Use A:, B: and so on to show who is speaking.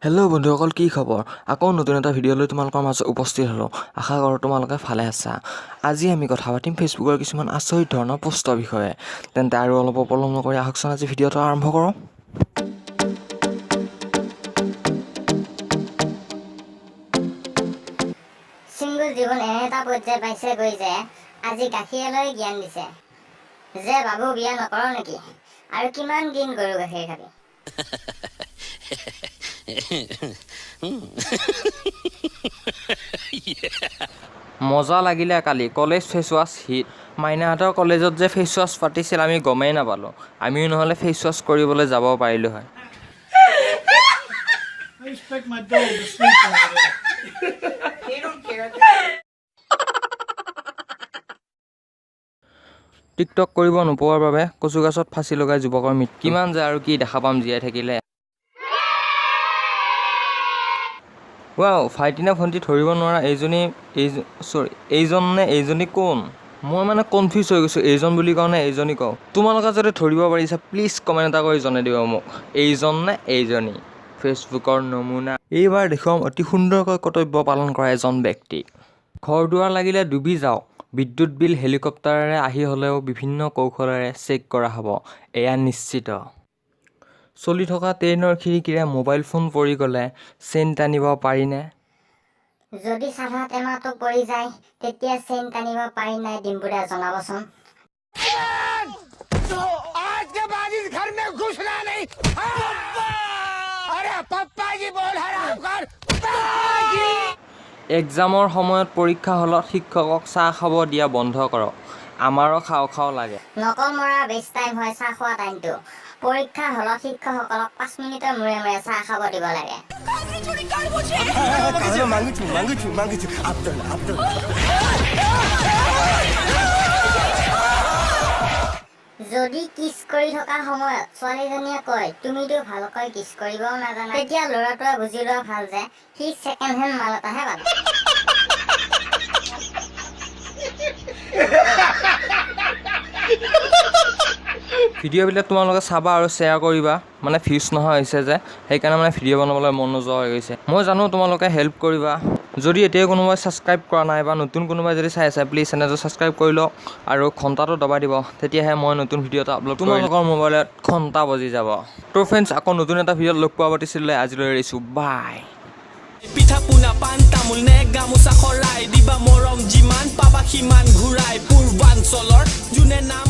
A: Hello' বন্ধুসকল, কি খবৰ? আকৌ নতুন এটা ভিডিঅ' লৈ তোমালোকৰ মাজত উপস্থিত হ'লোঁ। আশা কৰোঁ তোমালোকে ভালে আছা। আজি আমি কথা পাতিম ফেচবুকৰ কিছুমান আচৰিত ধৰণৰ পোষ্টৰ বিষয়ে। তেন্তে আৰু অলপ পলম নকৰি আহকচোন আজি ভিডিঅ'টো আৰম্ভ কৰোঁ।
B: চিংগুল জীৱন এনে এটা পৰ্যায় পাইছেগৈ যে আজি গাখীৰলৈ জ্ঞান দিছে যে বাবু বিয়া নকৰ নেকি, আৰু কিমান দিন গৰু গাখীৰ খাবি।
A: মজা লাগিলে কালি কলেজ ফেচ ৱাছ হিট। মাইনাহঁতৰ কলেজত যে ফেচ ৱাছ পাতিছিল আমি গমেই নাপালোঁ। আমিও নহ'লে ফেচ ৱাছ কৰিবলৈ যাব পাৰিলোঁ হয়।
C: I expect my dog to sleep over there. They don't care.
A: TikTok কৰিব নোপোৱাৰ বাবে কচু গছত ফাঁচি লগাই যুৱকৰ মৃত্যু। কিমান যে আৰু কি দেখা পাম জীয়াই থাকিলে। ৱাও, ভাইটি নে ভণ্টি ধৰিব নোৱাৰা এইজন নে এইজনী কোন? মই মানে কনফিউজ হৈ গৈছোঁ, এইজন বুলি কওঁ নে এইজনী কওঁ। তোমালোকে যদি ধৰিব পাৰিছা প্লিজ কমেণ্ট এটা কৰি জনাই দিবা মোক, এইজন নে এইজনী। ফেচবুকৰ নমুনা। এইবাৰ দেখুৱাম অতি সুন্দৰকৈ কৰ্তব্য পালন কৰা এজন ব্যক্তি। ঘৰ দুৱাৰ লাগিলে ডুবি যাওক, বিদ্যুৎ বিল হেলিকপ্টাৰেৰে আহি হ'লেও বিভিন্ন কৌশলেৰে চেক কৰা হ'ব, এয়া নিশ্চিত। চলি থকা ট্ৰেইনৰ খিৰিকীৰে মোবাইল ফোন পৰি গ'লে চেইন টানিব পাৰিনে?
B: যদি চাধা টেমাটো পৰি যায় তেতিয়া চেইন টানিব পাৰি নাই ডিম্পুদা জনাবচোন।
A: এক্সামৰ সময়ত পৰীক্ষা হলত শিক্ষকক চাহ খাব দিয়া বন্ধ কৰক, আমাৰো খাওঁ খাওঁ লাগে।
B: নকল মৰা বেষ্ট টাইম হয় চাহ খোৱা টাইমটো। পৰীক্ষা হলত শিক্ষকসকলক 5 মিনিটৰ মূৰে মূৰে চাহ খাব দিব লাগে। যদি কিছ কৰি থকা সময়ত ছোৱালীজনীয়ে কয় তুমিতো ভালকৈ কিছ কৰিবও নাজানা, তেতিয়া ল'ৰাটোৱে বুজি লোৱা ভাল যে সি ছেকেণ্ড হেণ্ড মাল এটাহে পালে।
A: ভিডিঅ'বিলাক তোমালোকে চাবা আৰু শ্বেয়াৰ কৰিবা, মানে ভিউজ নোহোৱা হৈছে যে সেইকাৰণে মানে ভিডিঅ' বনাবলৈ মন নোযোৱা হৈ গৈছে। মই জানো তোমালোকে হেল্প কৰিবা। যদি এতিয়াও কোনোবাই ছাবস্ক্ৰাইব কৰা নাই বা নতুন কোনোবাই যদি চাই আছে প্লিজ চেনেলটো ছাবস্ক্ৰাইব কৰি লওক আৰু ঘণ্টাটো দবাই দিব, তেতিয়াহে মই নতুন ভিডিঅ' এটা আপলোড কৰিম। তোমালোকৰ মোবাইলত ঘণ্টা বাজি যাব। তো ফ্ৰেণ্ডছ, আকৌ নতুন এটা ভিডিঅ'ত লগ পোৱা পাতিছিলে, আজিলৈ এৰিছোঁ, বাই।
D: পিঠা পোনা পাণ তামোল নে গামোচা খৰাই দিবা মৰম যিমান পাবা সিমান ঘূৰাই পূৰ্বাঞ্চলৰ যোনে নাম